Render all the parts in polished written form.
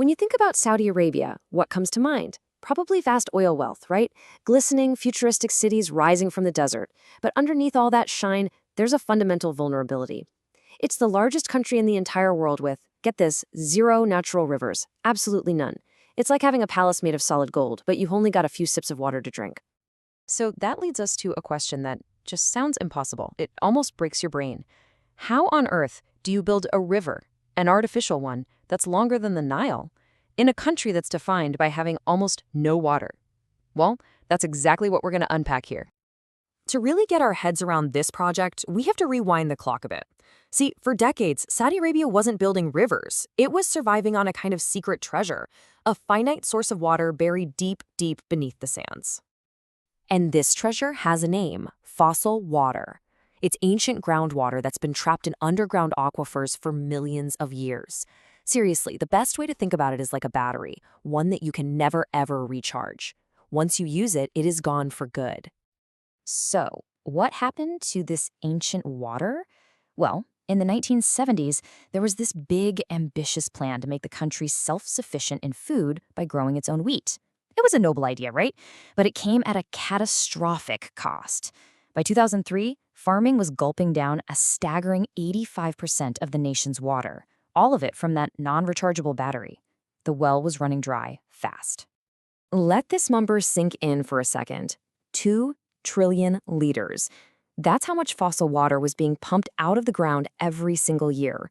When you think about Saudi Arabia, what comes to mind? Probably vast oil wealth, right? Glistening, futuristic cities rising from the desert. But underneath all that shine, there's a fundamental vulnerability. It's the largest country in the entire world with, get this, 0 natural rivers. Absolutely none. It's like having a palace made of solid gold, but you've only got a few sips of water to drink. So that leads us to a question that just sounds impossible. It almost breaks your brain. How on earth do you build a river, an artificial one, that's longer than the Nile, in a country that's defined by having almost no water? Well, that's exactly what we're going to unpack here. To really get our heads around this project, we have to rewind the clock a bit. See, for decades, Saudi Arabia wasn't building rivers. It was surviving on a kind of secret treasure, a finite source of water buried deep, deep beneath the sands. And this treasure has a name: fossil water. It's ancient groundwater that's been trapped in underground aquifers for millions of years. Seriously, the best way to think about it is like a battery, one that you can never ever recharge. Once you use it, it is gone for good. So, what happened to this ancient water? Well, in the 1970s, there was this big, ambitious plan to make the country self-sufficient in food by growing its own wheat. It was a noble idea, right? But it came at a catastrophic cost. By 2003, farming was gulping down a staggering 85% of the nation's water, all of it from that non-rechargeable battery. The well was running dry fast. Let this number sink in for a second. 2 trillion liters. That's how much fossil water was being pumped out of the ground every single year.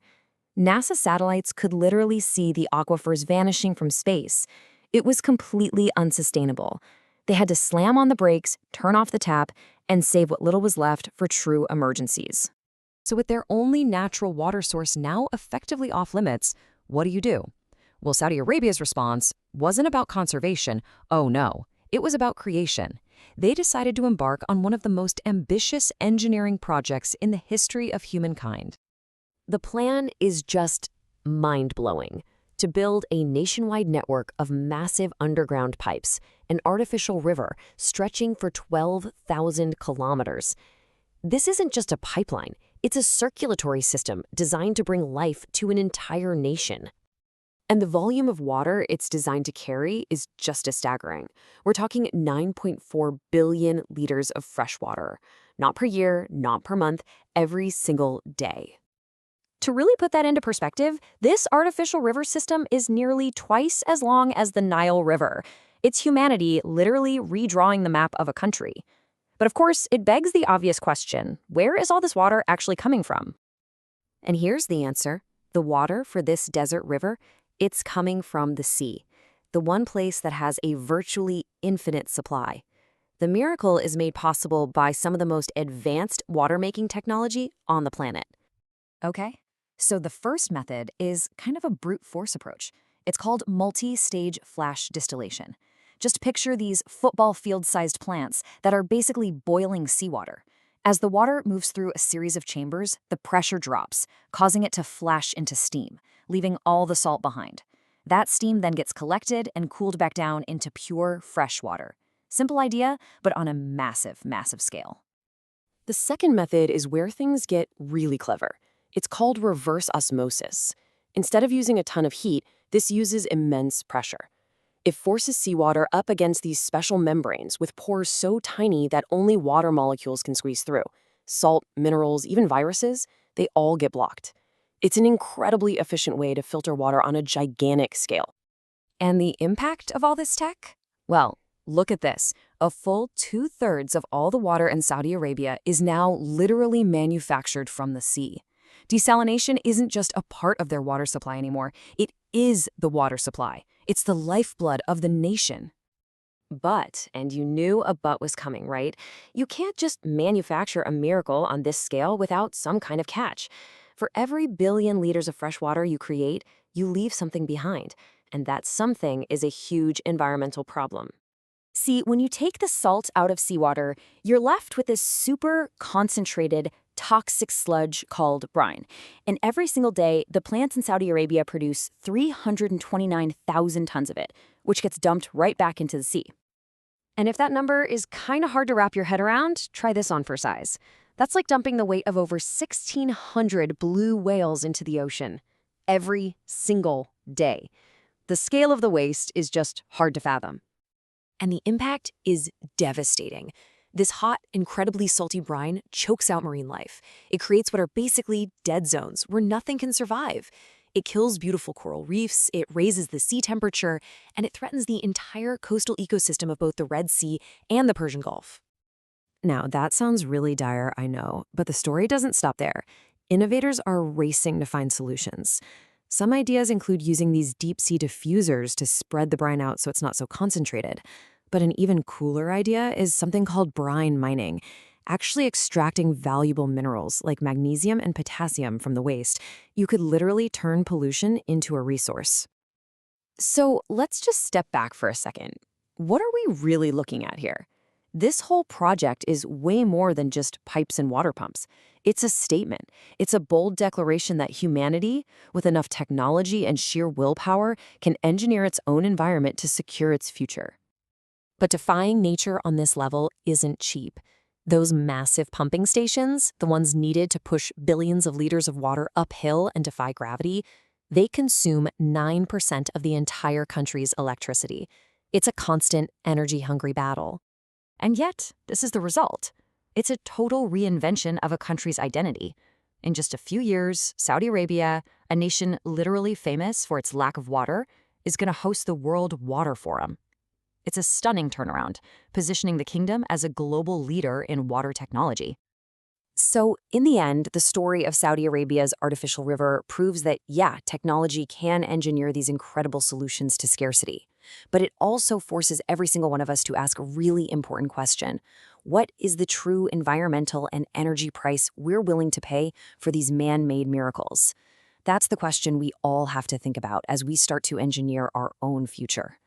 NASA satellites could literally see the aquifers vanishing from space. It was completely unsustainable. They had to slam on the brakes, turn off the tap, and save what little was left for true emergencies. So with their only natural water source now effectively off limits, what do? Well, Saudi Arabia's response wasn't about conservation. Oh no, it was about creation. They decided to embark on one of the most ambitious engineering projects in the history of humankind. The plan is just mind-blowing. To build a nationwide network of massive underground pipes, an artificial river stretching for 12,000 kilometers. This isn't just a pipeline, it's a circulatory system designed to bring life to an entire nation. And the volume of water it's designed to carry is just as staggering. We're talking 9.4 billion liters of fresh water. Not per year, not per month, every single day. To really put that into perspective, this artificial river system is nearly twice as long as the Nile River. It's humanity literally redrawing the map of a country. But of course, it begs the obvious question: where is all this water actually coming from? And here's the answer. The water for this desert river, it's coming from the sea, the one place that has a virtually infinite supply. The miracle is made possible by some of the most advanced water-making technology on the planet. Okay, so the first method is kind of a brute force approach. It's called multi-stage flash distillation. Just picture these football field-sized plants that are basically boiling seawater. As the water moves through a series of chambers, the pressure drops, causing it to flash into steam, leaving all the salt behind. That steam then gets collected and cooled back down into pure, fresh water. Simple idea, but on a massive, massive scale. The second method is where things get really clever. It's called reverse osmosis. Instead of using a ton of heat, this uses immense pressure. It forces seawater up against these special membranes with pores so tiny that only water molecules can squeeze through. Salt, minerals, even viruses, they all get blocked. It's an incredibly efficient way to filter water on a gigantic scale. And the impact of all this tech? Well, look at this. A full 2/3 of all the water in Saudi Arabia is now literally manufactured from the sea. Desalination isn't just a part of their water supply anymore. It is the water supply. It's the lifeblood of the nation. But, and you knew a but was coming, right? You can't just manufacture a miracle on this scale without some kind of catch. For every billion liters of fresh water you create, you leave something behind. And that something is a huge environmental problem. See, when you take the salt out of seawater, you're left with this super concentrated, toxic sludge called brine. And every single day, the plants in Saudi Arabia produce 329,000 tons of it, which gets dumped right back into the sea. And if that number is kind of hard to wrap your head around, try this on for size. That's like dumping the weight of over 1,600 blue whales into the ocean every single day. The scale of the waste is just hard to fathom. And the impact is devastating. This hot, incredibly salty brine chokes out marine life. It creates what are basically dead zones where nothing can survive. It kills beautiful coral reefs, it raises the sea temperature, and it threatens the entire coastal ecosystem of both the Red Sea and the Persian Gulf. Now, that sounds really dire, I know, but the story doesn't stop there. Innovators are racing to find solutions. Some ideas include using these deep-sea diffusers to spread the brine out so it's not so concentrated. But an even cooler idea is something called brine mining, actually extracting valuable minerals like magnesium and potassium from the waste. You could literally turn pollution into a resource. So let's just step back for a second. What are we really looking at here? This whole project is way more than just pipes and water pumps. It's a statement. It's a bold declaration that humanity, with enough technology and sheer willpower, can engineer its own environment to secure its future. But defying nature on this level isn't cheap. Those massive pumping stations, the ones needed to push billions of liters of water uphill and defy gravity, they consume 9% of the entire country's electricity. It's a constant, energy-hungry battle. And yet, this is the result. It's a total reinvention of a country's identity. In just a few years, Saudi Arabia, a nation literally famous for its lack of water, is going to host the World Water Forum. It's a stunning turnaround, positioning the kingdom as a global leader in water technology. So, in the end, the story of Saudi Arabia's artificial river proves that, yeah, technology can engineer these incredible solutions to scarcity. But it also forces every single one of us to ask a really important question. What is the true environmental and energy price we're willing to pay for these man-made miracles? That's the question we all have to think about as we start to engineer our own future.